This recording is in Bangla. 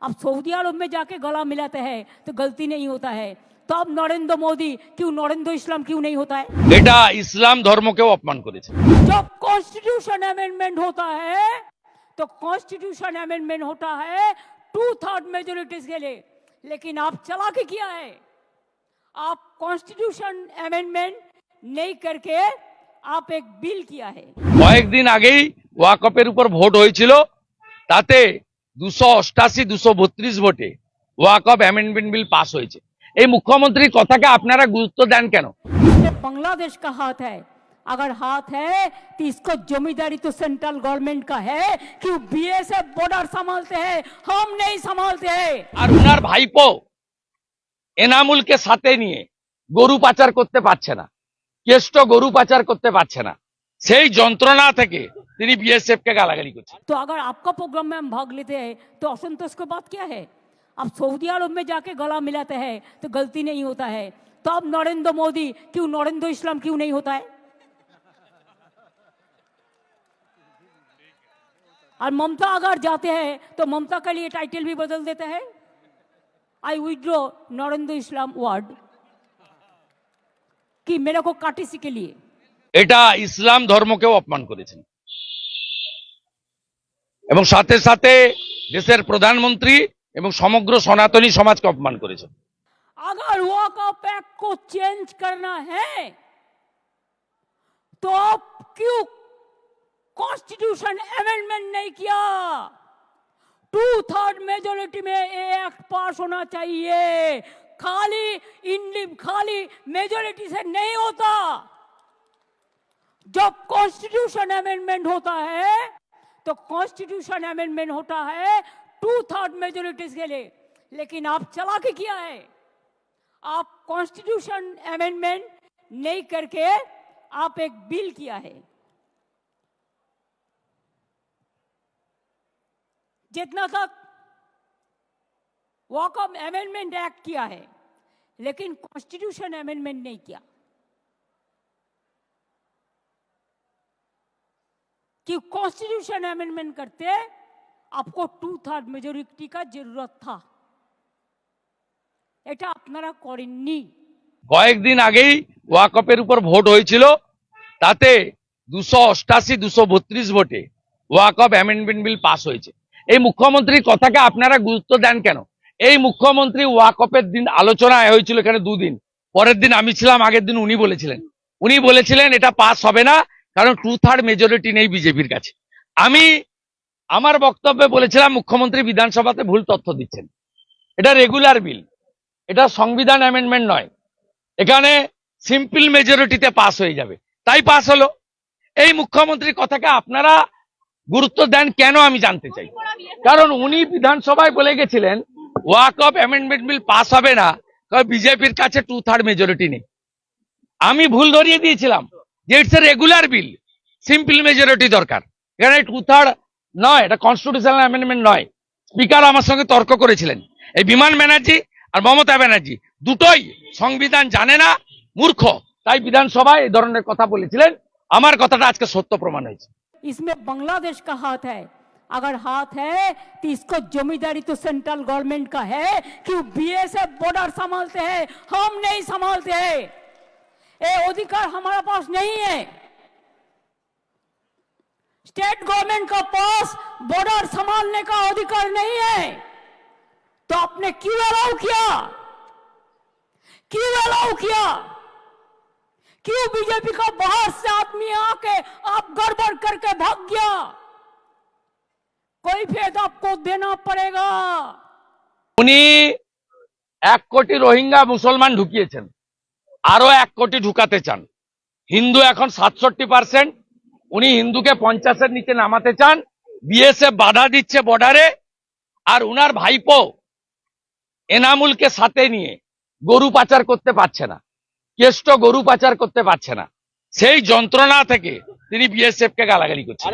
अब सऊदी अरब में जाके गला मिलाते हैं तो गलती नहीं होता है, तो अब नरेंद्र मोदी क्यों, नरेंद्र इस्लाम क्यों नहीं होता है? এটা ইসলাম ধর্মকেও অপমান করেছে। जब कॉन्स्टिट्यूशन अमेंडमेंट होता है तो कॉन्स्टिट्यूशन अमेंडमेंट होता है 2/3 मेजोरिटीज के लिए, लेकिन आप चला के किया है, आप कॉन्स्टिट्यूशन अमेंडमेंट नहीं करके आप एक बिल किया है। কয়েকদিন আগেই ওয়াকফের উপর ভোট হয়েছিল, তাতে 288 232 ভোটে ওয়াকফ অ্যামেন্ডমেন্ট বিল পাস হয়েছে। এই মুখ্যমন্ত্রীর কথাকে আপনারা গুরুত্ব দেন কেন? इसमें बांग्लादेश का हाथ है, अगर हाथ है तो इसको जमींदारी तो सेंट्रल गवर्नमेंट का है कि बीएसएफ बॉर्डर संभालते हैं, हम नहीं संभालते हैं। আর উনার ভাইপো এনামুলকে সাথে নিয়ে গরু পাচার করতে পারছে না, কেষ্ট গরু পাচার করতে পারছে না, সেই যন্ত্রণা থেকে তিনি বিএসএফ কে গালাগালি করছেন। तो अगर आपका प्रोग्राम में हम भाग लेते हैं तो असंतोष की बात क्या है? अब सऊदी अरब में जाके गला मिलाते हैं तो गलती नहीं होता है, तो अब नरेंद्र मोदी क्यों, नरेंद्र इस्लाम क्यों नहीं होता है? और ममता अगर जाते हैं तो ममता के लिए टाइटल भी बदल देते हैं, आई विड्रॉ नरेंद्र इस्लाम वर्ड, कि मेरे को काटिसी के लिए। এটা ইসলাম ধর্মকেও অপমান করেছেন এবং সাথে সাথে দেশের প্রধানমন্ত্রী এবং সমগ্র সনাতনী সমাজকে অপমান করেছেন। अगर वॉकअप एक्ट को चेंज करना है तो आप क्यों कॉन्स्टिट्यूशन अमेंडमेंट नहीं किया? 2/3 मेजोरिटी में ये एक्ट पास होना चाहिए, खाली मेजोरिटी से नहीं होता। जब कॉन्स्टिट्यूशन अमेंडमेंट होता है तो कॉन्स्टिट्यूशन अमेंडमेंट होता है 2/3 मेजोरिटीज के लिए, लेकिन आप चला के किया है, आप कॉन्स्टिट्यूशन अमेंडमेंट नहीं करके आप एक बिल किया है। जितना तक वॉकअप अमेंडमेंट एक्ट किया है, लेकिन कॉन्स्टिट्यूशन अमेंडमेंट नहीं किया, कि कॉन्स्टिट्यूशन अमेंडमेंट करते आपको 2/3 मेजोरिटी का जरूरत था, এটা আপনারা করেননি। কয়েকদিন আগেই ওয়াকফের উপর ভোট হয়েছিল, তাতে 288 232 ভোটে ওয়াকফ অ্যামেন্ডমেন্ট বিল পাস হয়েছে। এই মুখ্যমন্ত্রীর কথাকে আপনারা গুরুত্ব দেন কেন? এই মুখ্যমন্ত্রী ওয়াকফের দিন আলোচনা হয়েছিল এখানে 2 দিন, পরের দিন আমি ছিলাম, আগের দিন উনি বলেছিলেন এটা পাস হবে না, কারণ 2/3 মেজরিটি নেই বিজেপির কাছে। আমি আমার বক্তব্যে বলেছিলাম মুখ্যমন্ত্রী বিধানসভাতে ভুল তথ্য দিচ্ছেন, এটা রেগুলার বিল, এটা সংবিধান অ্যামেন্ডমেন্ট নয়, এখানে সিম্পল মেজরিটিতে পাস হয়ে যাবে, তাই পাস হলো। এই মুখ্যমন্ত্রীর কথাকে আপনারা গুরুত্ব দেন কেন আমি জানতে চাই, কারণ উনি বিধানসভায় বলে গেছিলেন ওয়াকফ অ্যামেন্ডমেন্ট বিল পাস হবে না কারণ বিজেপির কাছে 2/3 মেজরিটি নেই। আমি ভুল ধরিয়ে দিয়েছিলাম যে it's a regular bill, simple majority দরকার, এখানে 2/3 নয়, এটা কনস্টিটিউশনাল অ্যামেন্ডমেন্ট নয়। স্পিকার আমার সঙ্গে তর্ক করেছিলেন, এই বিমান ব্যানার্জি আর মমতা ব্যানার্জি দুটোই সংবিধান জানে না, মূর্খ, তাই বিধানসভায় এই ধরনের কথা বলেছিলেন। আমার কথাটা আজকে সত্য প্রমাণ হয়েছে। इसमें बांग्लादेश का हाथ है, अगर हाथ है तो इसको जमींदारी तो सेंट्रल गवर्नमेंट का है कि बीएसएफ बॉर्डर संभालते हैं, हम नहीं संभालते हैं। ये अधिकार हमारे पास नहीं है, स्टेट गवर्नमेंट का पास बॉर्डर संभालने का अधिकार नहीं है, तो आपने क्यों अलाउ किया? क्यों बीजेपी का बाहर से आदमी आके आप गड़बड़ करके भाग गया? कोई फेद आपको देना पड़ेगा। উনি 1 কোটি রোহিঙ্গা মুসলমান ঢুকিয়েছেন, আরো 1 কোটি ঢুকাতে চান। হিন্দু এখন 67%, উনি হিন্দুকে 50-এর নিচে নামাতে চান। বিএসএফ বাধা দিচ্ছে বর্ডারে, আর উনার ভাইপো এনামুলকে সাথে নিয়ে গরু পাচার করতে পারছে না, কেষ্ট গরু পাচার করতে পারছে না, সেই যন্ত্রণা থেকে তিনি বিএসএফ কে গালাগালি করছেন।